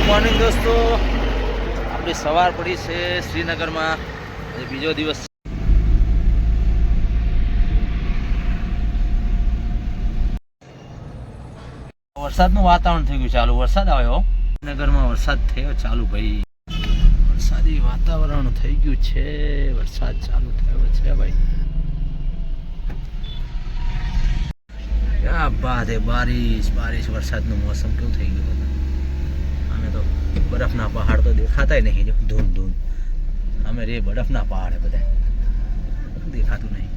Morning દોસ્તો, આપણી સવાર પડી છે શ્રીનગરમાં. આજે બીજો દિવસ. વરસાદનું વાતાવરણ થઈ ગયું ચાલુ. વરસાદ આવ્યો શ્રીનગરમાં, વરસાદ થયો ચાલુ ભાઈ. વરસાદી વાતાવરણ થઈ ગયું છે, વરસાદ ચાલુ થયો છે ભાઈ. ક્યાં બાત હે, બારિશ બારિશ. વરસાદનું મોસમ કેવું થઈ ગયું. અમે તો બરફના પહાડ તો દેખાતા નહીં, ધૂન ધૂન. અમે રે બરફના પહાડ હે બધા, દેખાતું નહીં.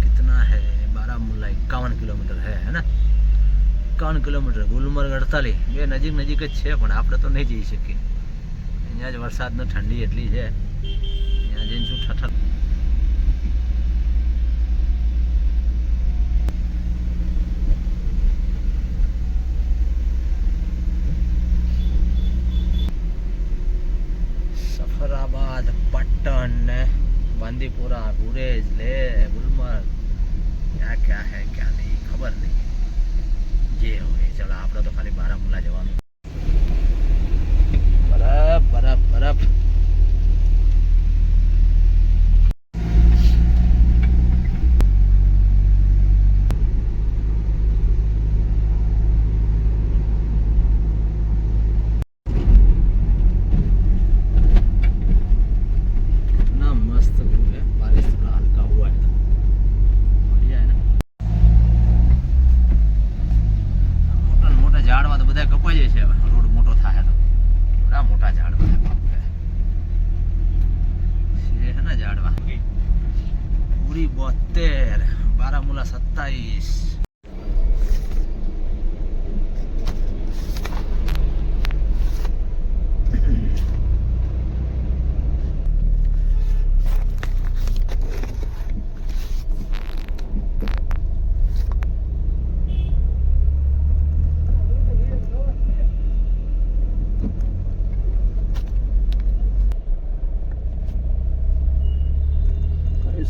कितना है बारामूला 51 किलोमीटर है ना. 51 કિલોમીટર. ગુલમર્ગ 48. બે નજીક નજીક જ છે, પણ આપણે તો નહીં જઈ શકીએ. અહીંયા જ વરસાદનો ઠંડી એટલી છે, અહીંયા જઈને શું ઠઠ. સફરાબાદ, પટ્ટન, बांदीपुरा, गुरेज, ले, गुलमर्ग, क्या क्या है क्या नहीं खबर नहीं. જે હોય ચલો, આપણે તો ખાલી બારામુલા જવાનું. બરફ બરફ બરફ. ઝાડમાં તો બધા કપાઈ જાય છે. રોડ મોટો થાય તો બડા મોટા ઝાડ બધા છે ને ઝાડવા. પૂરી 72, બારામુલા 27.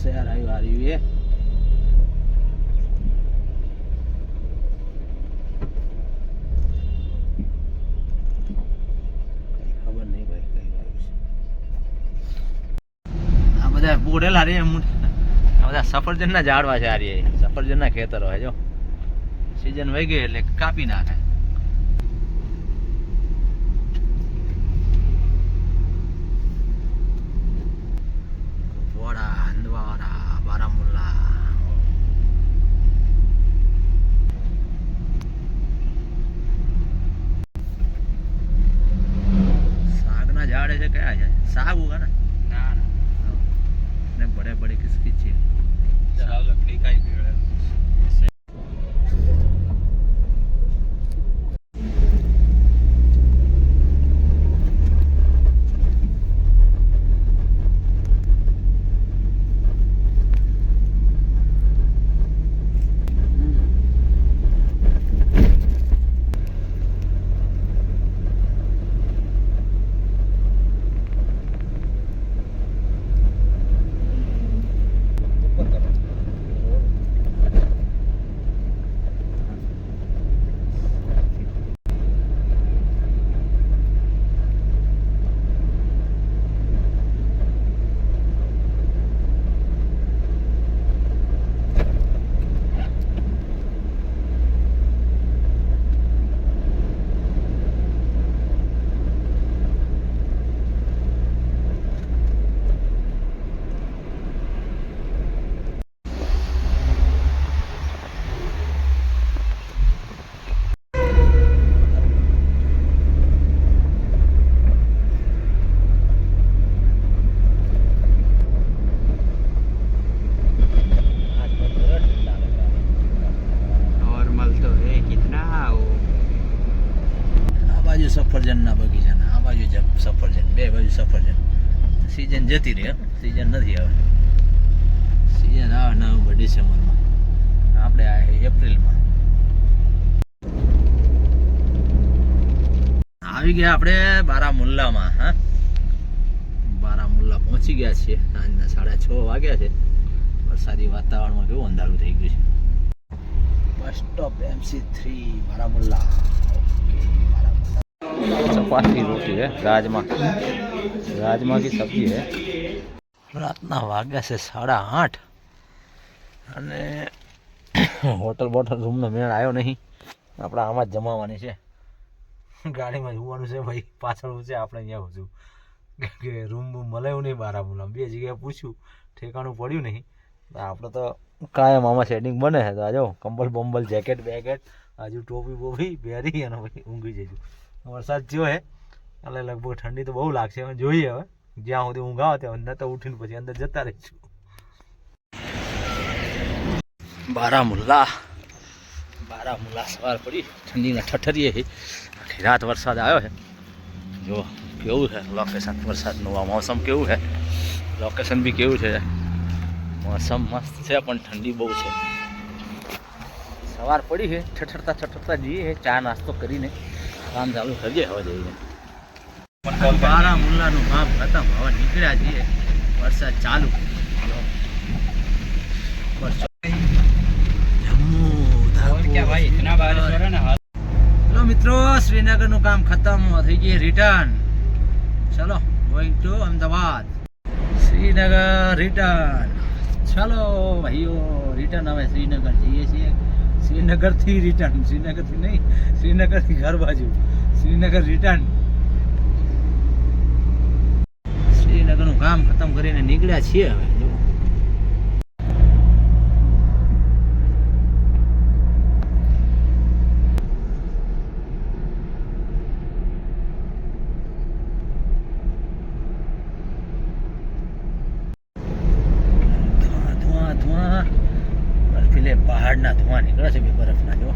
શહેર આવ્યું એ ખબર નહીં ભાઈ કઈ આવ્યું છે. આ બધા બોડેલા રે, આ બધા સફરજનના ઝાડવા છે. આ રે સફરજનના ખેતરો હોય. જો સીઝન વહી ગઈ એટલે કાપી નાખે. બારામુલા સાગના ઝાડ છે. કયા છે સાગ ઉગા ના? ના ને બड़े बड़े किसकी चीज साग लकड़ी का ही पेड़ है. સફરજનના બગીચાના આ બાજુ સફરજન, બે બાજુ સફરજન. સીઝન જતી રહી, સીઝન નથી હવે. સીઝન આવે નવેમ્બર ડિસેમ્બરમાં, આપણે આ એપ્રિલમાં. આવી ગયા આપણે બારામુલ્લામાં. હા, બારામુલ્લા પહોંચી ગયા છીએ. સાંજના 6:30 વાગ્યા છે. વરસાદી વાતાવરણમાં કેવું અંધારું થઈ ગયું છે. Bus stop MC3 Baramulla. Okay Baramulla. ચપાતી રોટી है राजमा की सब्जी है. રાતના વાગ્યા છે 8:30 અને હોટલ બોટલ રૂમનો મેળ આવ્યો નહીં. આપણે આમાં જ જમાવાની છે, ગાડીમાં જ હોવાનું છે ભાઈ. પાછળ છે આપણે અહીંયા છું કે રૂમ બૂમ મળે એવું નહીં બારામુલ્લા. 2 જગ્યાએ પૂછ્યું, ઠેકાણું પડ્યું નહીં. આપણે તો કાયમ આમાં સેટિંગ બને છે. તો આજો કંબલ બંબલ જેકેટ બેકેટ હજુ ટોપી બોપી પહેરી અને પછી ઊંઘી જઈશું. વરસાદ થયો હે એટલે લગભગ ઠંડી તો બહુ લાગશે. હવે જોઈએ, હવે જ્યાં સુધી ઊંઘ આવે ત્યાં અંદર તો ઉઠીને પછી અંદર જતા રહીશું. બારામુલ્લા સવાર પડી, ઠંડીના ઠઠરીએ છે. આખી રાત વરસાદ આવ્યો છે. જો કેવું છે લોકેશન, વરસાદનું આ મોસમ કેવું છે, લોકેશન બી કેવું છે. મોસમ મસ્ત છે પણ ઠંડી બહુ છે. સવાર પડી છે, ઠઠરતા જઈએ ચા નાસ્તો કરીને કામ ચાલુ કરીએ. હવે જઈને બારામુલ્લાનું કામ ખતમ, હવે નીકળ્યા છીએ. વરસાદ ચાલુ. હેલો મિત્રો, શ્રીનગરનું કામ ખતમ થઈ ગયું, રિટર્ન. ચલો going to Ahmedabad. Srinagar return. ચલો ભાઈઓ રિટર્ન. હવે શ્રીનગર જઈએ છીએ. શ્રીનગરથી રિટર્ન, શ્રીનગરથી નહીં, શ્રીનગરથી ઘર બાજુ. શ્રીનગર રિટર્ન. શ્રીનગરનું કામ ખતમ કરીને નીકળ્યા છીએ હવે. જો બરફીલે પહાડના ધુઆ નીકળે છે, બરફના. જો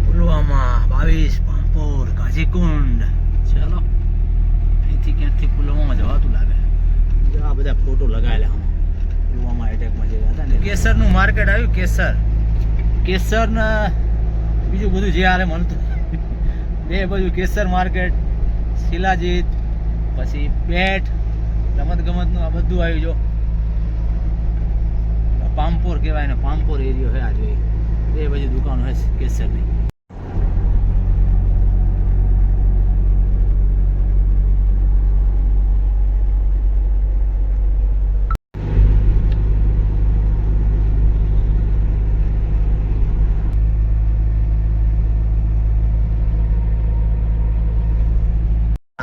પુલવામા 22, પામપોર, કાઝીકુંડ. ચલો અહીંથી ક્યાંકથી પુલવામામાં જવાતું લાગે. આ બધા ફોટો લગાવેલા આમાં પુલવામા એટેકમાં જે હતા ને. કેસરનું માર્કેટ આવ્યું. કેસરના બીજું બધું જે હાલે મળતું બે બધું. કેસર માર્કેટ, શિલાજીત, પછી બેટ, રમત ગમતનું આ બધું આવ્યું. જો પામપોર કહેવાય ને, પામપોર એરિયો છે. આ જોઈએ બે બધી દુકાનો છે કેસરની.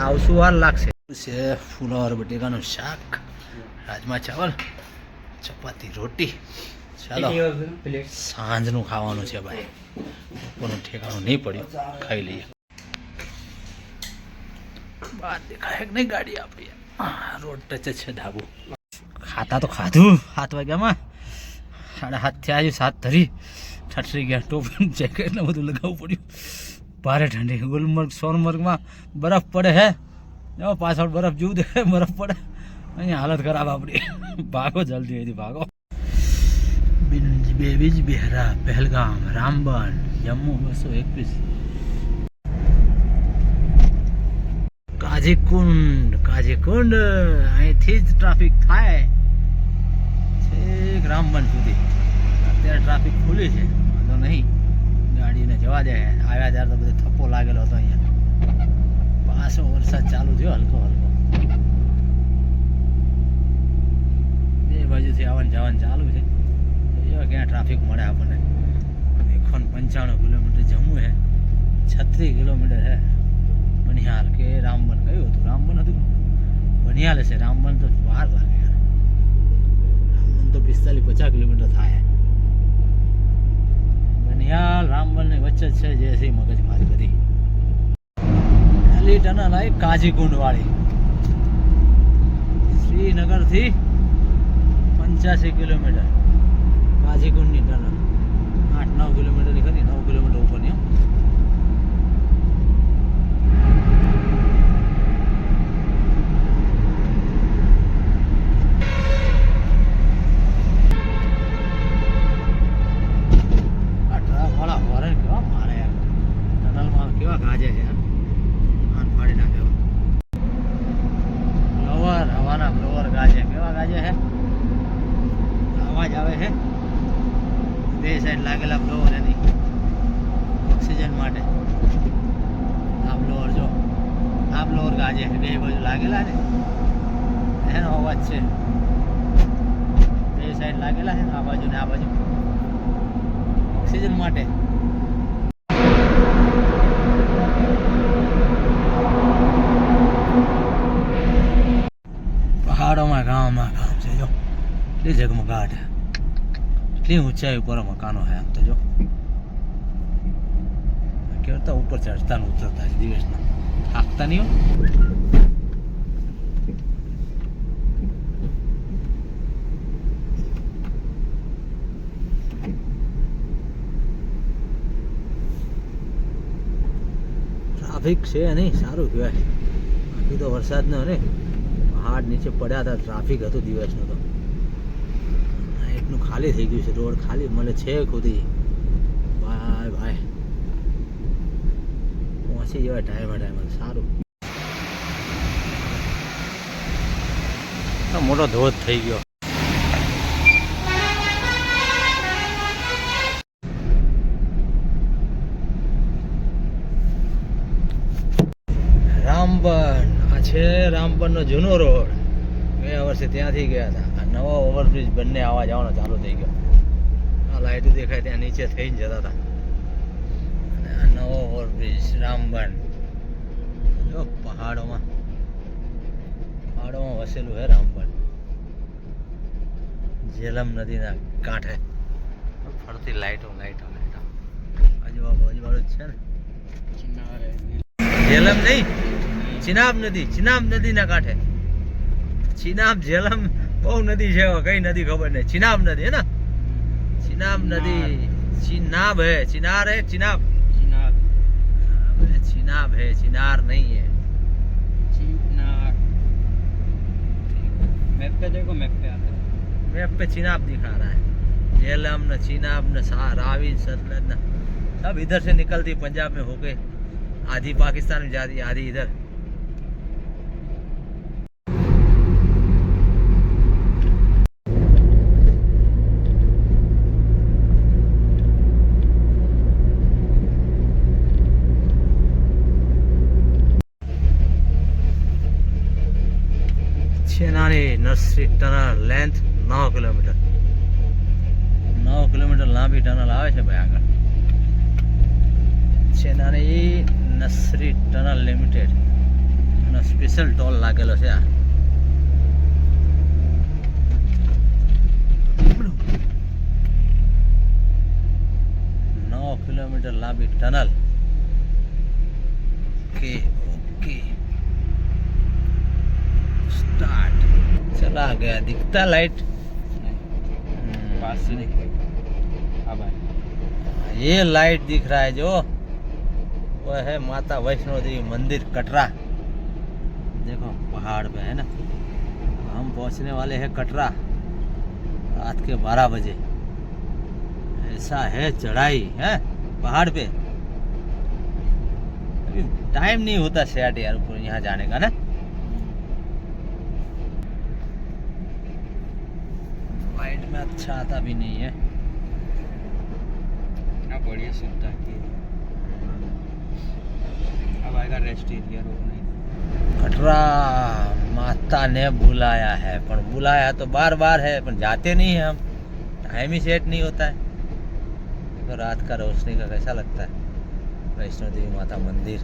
આવશું વાર લાગશે. છે ફુલાવર બટેકાનું શાક, રાજમા ચાવલ, ચપાતી રોટી. ચાલો સાંજનું ખાવાનું છે ભાઈ. બપોરનું ઠેકાણું નહીં પડ્યું, ખાઈ લઈએ. બહાર દેખાય કે નહીં ગાડી આપણી? રોડ ટચ જ છે ધાબુ. ખાતા તો ખાધું 7 વાગ્યામાં. 7:30 થયા. હજુ 7 ધરી ઠઠરી ગયા. ટોપી જેકેટ ને બધું લગાવવું પડ્યું. ભારે ઠંડી. ગુલમર્ગ સોનમર્ગમાં બરફ પડે હે. જો પાછળ બરફ જેવું દે, બરફ પડે. અહીંયા હાલત ખરાબ આપણી. ભાગો જલ્દી, અહીંથી ભાગો. બીજ બહેરા, પહેલગામ, રામબન, જમ્મુ 221. કાઝીકુંડ અહીંથી જ ટ્રાફિક થાય છેક રામબન સુધી. અત્યારે ટ્રાફિક ખુલ્લી છે, વાંધો નહીં, ગાડીને જવા દે. આવ્યા ત્યારે તો બધો થપ્પો લાગેલો હતો અહીંયા. પાછો વરસાદ ચાલુ થયો હલકો હલકો. બે બાજુથી આવવાનું જવાનું ચાલુ છે. ક્યાં ટ્રાફિક મળે આપણને. 195 કિલોમીટર જમ્મુ છે, 36 કિલોમીટર છે બનિહાલ કે રામબન. કયું હતું? રામબન હતું, બનિહાલ હશે. રામબન તો વાર લાગે યાર. રામબન તો 45-50 કિલોમીટર થાય. બનિહાલ રામબન ની વચ્ચે જ છે જે છે મગજ મારી બધી. પહેલી ટનલ આવી કાઝીકુંડ વાળી. શ્રીનગરથી 85 કિલોમીટર કાઝીકુંડની ટનલ. 8-9 કિલોમીટરની ખરી, 9 કિલોમીટર ઉપરની. સાઈડ લાગેલા બ્લોવર એની ઓક્સિજન માટે. આ બ્લોવર જો, આ બ્લોવર ગાજે બે બાજુ લાગેલા ને એનો અવાજ છે. બે સાઈડ લાગેલા છે આ બાજુ ને આ બાજુ ઓક્સિજન માટે. પહાડોમાં ગામમાં ગામ છે જો, એટલી ઝગમગાટ, એટલી ઊંચાઈ ઉપર મકાનો છે. આમ તો જો કેવતા ઉપર ચડતા ને ઉતરતા જ દિવસના થાકતા નહીં હો. ટ્રાફિક છે નહીં, સારું કહેવાય. બાકી તો વરસાદનો ને પહાડ નીચે પડ્યા હતા, ટ્રાફિક હતું દિવસનો. તો એટલું ખાલી થઈ ગયું છે, રોડ ખાલી મળે છે ખુદી. ભાઈ ભાઈ પહોંચી જવાય ટાઈમે. સારું મોટો ધોધ થઈ ગયો. રામબન, આ છે રામબનનો જૂનો રોડ. ગયા વર્ષે ત્યાંથી ગયા હતા. આ નવો ઓવરબ્રિજ બંને આવવા જવાનો ચાલુ થઈ ગયો. આ લાઇટ દેખાય ત્યાં નીચે થઈને જતા હતા. અને આ નવો ઓવરબ્રિજ રામબન જો પહાડોમાં વસેલું છે રામબન. ઝેલમ નદીના કાંઠે ફરતી લાઇટો આજુબાજુ જ છે ને. ઝેલમ નહીં, ચિનાબ નદીના કાંઠે. ચિનાબ ઝેલમ બહુ નદી છે, કઈ નદી ખબર નહીં. ચિનાબ નદી હે ને, ચિનાબ નદી. ચિનાબ હે, चिनार है, चिनाब चिनाब है, चिनार नहीं है. चिनार मैप पे देखो, मैप पे आता है, मैप पे चिनाब दिखा रहा है. झेलम न चिनाब न रावी सतलज न सब इधर से निकलती पंजाब में होके आधी पाकिस्तान में जाती, आधी इधर. Chenani Nashri tunnel length 9 kilometre. 9 kilometre લાંબી ટનલ આવે છે ભાઈ આગળ. છેનાની નર્સરી ટનલ લિમિટેડ અને સ્પેશિયલ ટોલ લાગેલો છે. આ 9 કિલોમીટર લાંબી ટનલ. Okay okay start. चला गया, दिखता लाइट पास से नहीं. अब ये लाइट दिख रहा है जो, वो है माता वैष्णो देवी मंदिर कटरा. देखो पहाड़ पे है ना. हम पहुंचने वाले हैं कटरा रात के 12 बजे. ऐसा है चढ़ाई है पहाड़ पे. अभी टाइम नहीं होता सेट यार ऊपर यहाँ जाने का ना. वाइड में अच्छा आता भी नहीं है. क्या बढ़िया सुविधा की. अब आएगा रेस्ट एरिया रोकने. कटरा माता ने बुलाया है, पर बुलाया तो बार बार है, पर जाते नहीं है हम. टाइम ही सेट नहीं होता है. तो रात का रोशनी का कैसा लगता है वैष्णो देवी माता मंदिर.